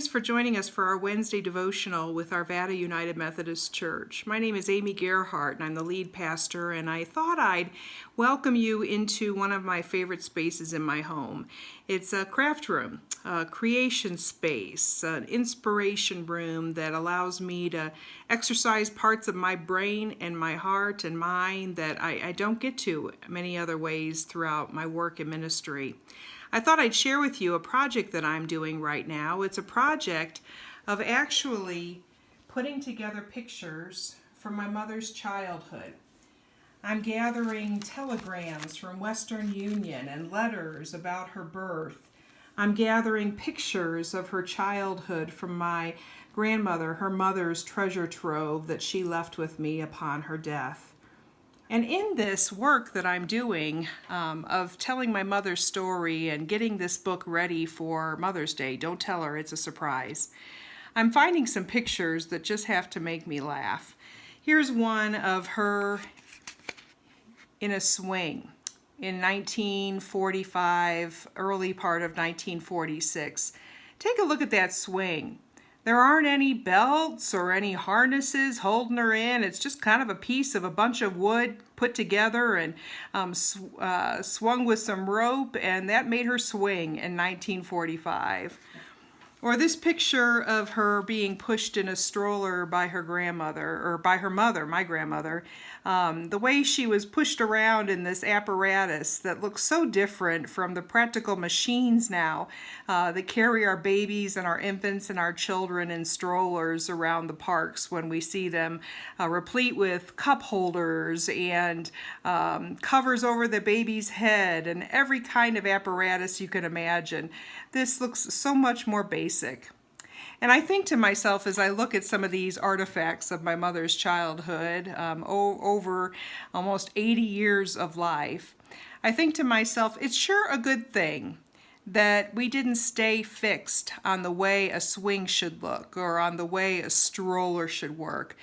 thanks for joining us for our Wednesday devotional with Arvada United Methodist Church. My name is Amy Gerhardt, and I'm the lead pastor, and I thought I'd welcome you into one of my favorite spaces in my home. It's a craft room, a creation space, an inspiration room that allows me to exercise parts of my brain and my heart and mind that I don't get to many other ways throughout my work and ministry. I thought I'd share with you a project that I'm doing right now. It's a project of actually putting together pictures from my mother's childhood. I'm gathering telegrams from Western Union and letters about her birth. I'm gathering pictures of her childhood from my grandmother, her mother's treasure trove that she left with me upon her death. And in this work that I'm doing of telling my mother's story and getting this book ready for Mother's Day, don't tell her, it's a surprise, I'm finding some pictures that just have to make me laugh. Here's one of her in a swing in 1945, early part of 1946. Take a look at that swing. There aren't any belts or any harnesses holding her in. It's just kind of a piece of a bunch of wood put together and swung with some rope, and that made her swing in 1945. Or this picture of her being pushed in a stroller by her grandmother, or by her mother, my grandmother. The way she was pushed around in this apparatus that looks so different from the practical machines now that carry our babies and our infants and our children in strollers around the parks when we see them replete with cup holders and covers over the baby's head and every kind of apparatus you can imagine. This looks so much more basic. And I think to myself as I look at some of these artifacts of my mother's childhood, over almost 80 years of life, I think to myself, it's sure a good thing that we didn't stay fixed on the way a swing should look or on the way a stroller should work.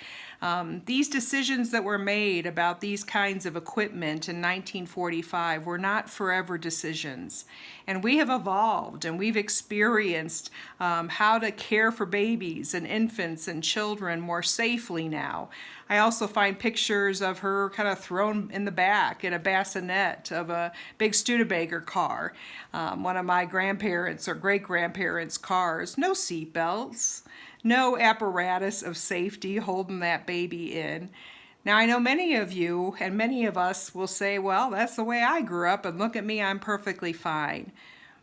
These decisions that were made about these kinds of equipment in 1945 were not forever decisions. And we have evolved and we've experienced how to care for babies and infants and children more safely now. I also find pictures of her kind of thrown in the back in a bassinet of a big Studebaker car, one of my grandparents' or great-grandparents' cars. No seat belts, no apparatus of safety holding that baby in. Now, I know many of you and many of us will say, well, that's the way I grew up, and look at me, I'm perfectly fine.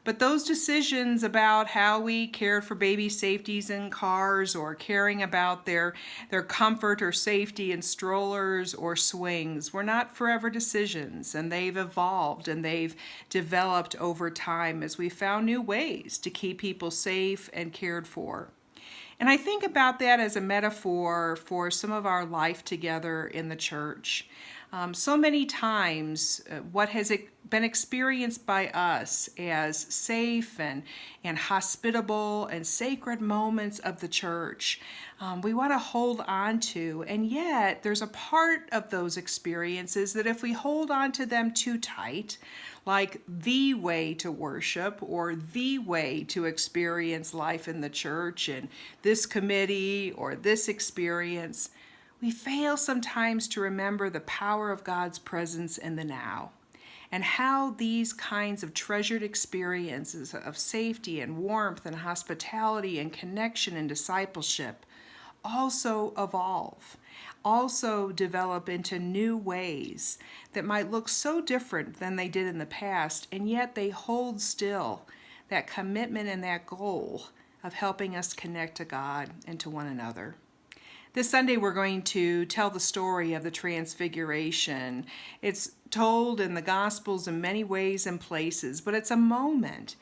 But those decisions about how we cared for baby safeties in cars or caring about their comfort or safety in strollers or swings were not forever decisions, and they've evolved and they've developed over time as we found new ways to keep people safe and cared for. And I think about that as a metaphor for some of our life together in the church. So many times, what has been experienced by us as safe and hospitable and sacred moments of the church, we want to hold on to. And yet, there's a part of those experiences that if we hold on to them too tight, like the way to worship or the way to experience life in the church and this committee or this experience, we fail sometimes to remember the power of God's presence in the now and how these kinds of treasured experiences of safety and warmth and hospitality and connection and discipleship also evolve, also develop into new ways that might look so different than they did in the past, and yet they hold still that commitment and that goal of helping us connect to God and to one another. This Sunday we're going to tell the story of the Transfiguration. It's told in the Gospels in many ways and places, but it's a moment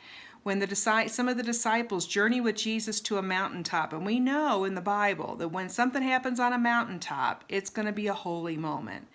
when some of the disciples journey with Jesus to a mountaintop. And we know in the Bible that when something happens on a mountaintop, it's going to be a holy moment.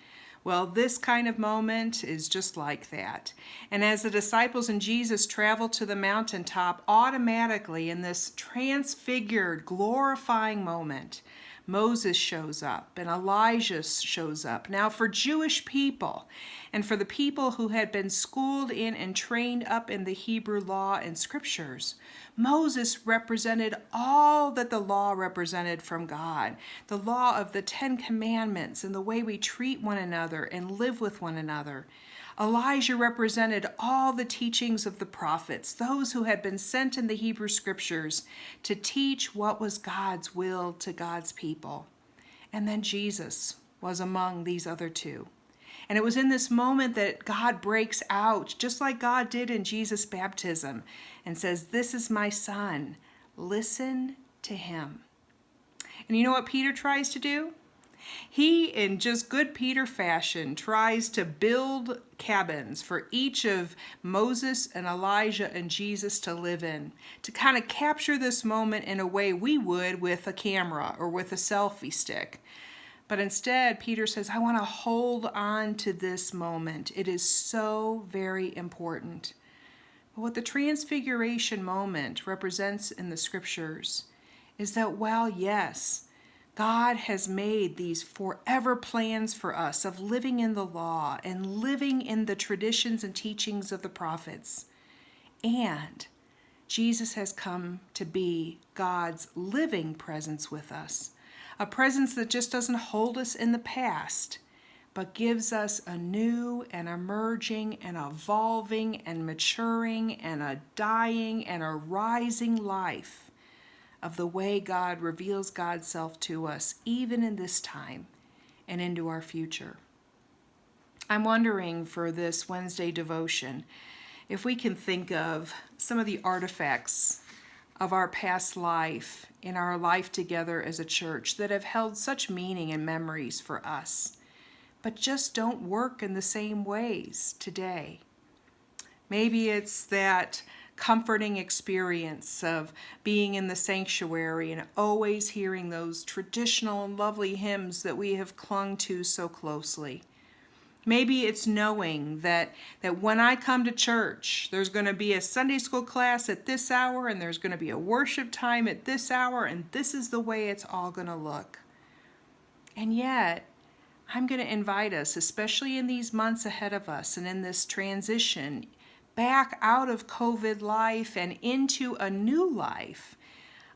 Well, this kind of moment is just like that. And as the disciples and Jesus travel to the mountaintop, automatically in this transfigured, glorifying moment, Moses shows up and Elijah shows up. Now, for Jewish people and for the people who had been schooled in and trained up in the Hebrew law and scriptures, Moses represented all that the law represented from God. The law of the 10 Commandments and the way we treat one another and live with one another. Elijah represented all the teachings of the prophets, those who had been sent in the Hebrew scriptures to teach what was God's will to God's people. And then Jesus was among these other two. And it was in this moment that God breaks out, just like God did in Jesus' baptism, and says, "This is my son. Listen to him." And you know what Peter tries to do? He, in just good Peter fashion, tries to build cabins for each of Moses and Elijah and Jesus to live in, to kind of capture this moment in a way we would with a camera or with a selfie stick. But instead, Peter says, I want to hold on to this moment. It is so very important. But what the transfiguration moment represents in the scriptures is that while, yes, God has made these forever plans for us of living in the law and living in the traditions and teachings of the prophets, and Jesus has come to be God's living presence with us, a presence that just doesn't hold us in the past, but gives us a new and emerging and evolving and maturing and a dying and a rising life of the way God reveals God's self to us, even in this time and into our future. I'm wondering for this Wednesday devotion if we can think of some of the artifacts of our past life in our life together as a church that have held such meaning and memories for us, but just don't work in the same ways today. Maybe it's that comforting experience of being in the sanctuary and always hearing those traditional and lovely hymns that we have clung to so closely. Maybe it's knowing that when I come to church, there's going to be a Sunday school class at this hour and there's going to be a worship time at this hour, and this is the way it's all going to look. And yet, I'm going to invite us, especially in these months ahead of us and in this transition back out of COVID life and into a new life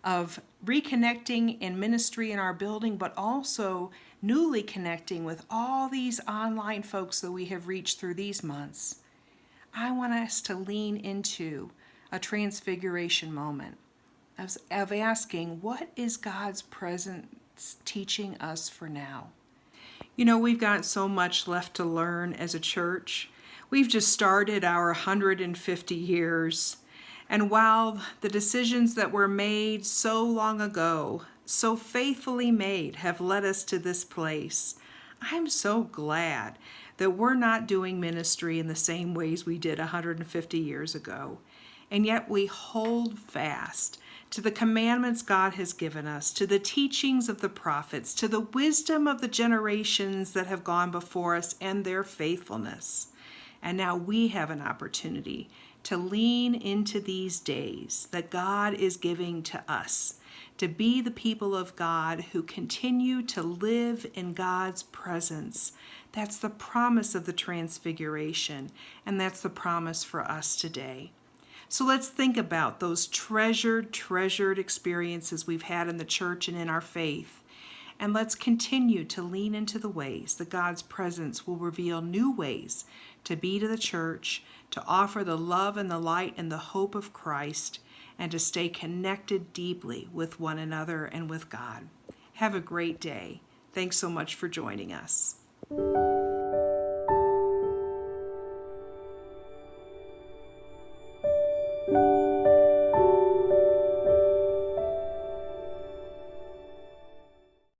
of reconnecting in ministry in our building, but also newly connecting with all these online folks that we have reached through these months. I want us to lean into a transfiguration moment of asking, what is God's presence teaching us for now? You know, we've got so much left to learn as a church. We've just started our 150 years, and while the decisions that were made so long ago, so faithfully made, have led us to this place, I'm so glad that we're not doing ministry in the same ways we did 150 years ago, and yet we hold fast to the commandments God has given us, to the teachings of the prophets, to the wisdom of the generations that have gone before us and their faithfulness. And now we have an opportunity to lean into these days that God is giving to us, to be the people of God who continue to live in God's presence. That's the promise of the Transfiguration, and that's the promise for us today. So let's think about those treasured experiences we've had in the church and in our faith. And let's continue to lean into the ways that God's presence will reveal new ways to be to the church, to offer the love and the light and the hope of Christ, and to stay connected deeply with one another and with God. Have a great day. Thanks so much for joining us.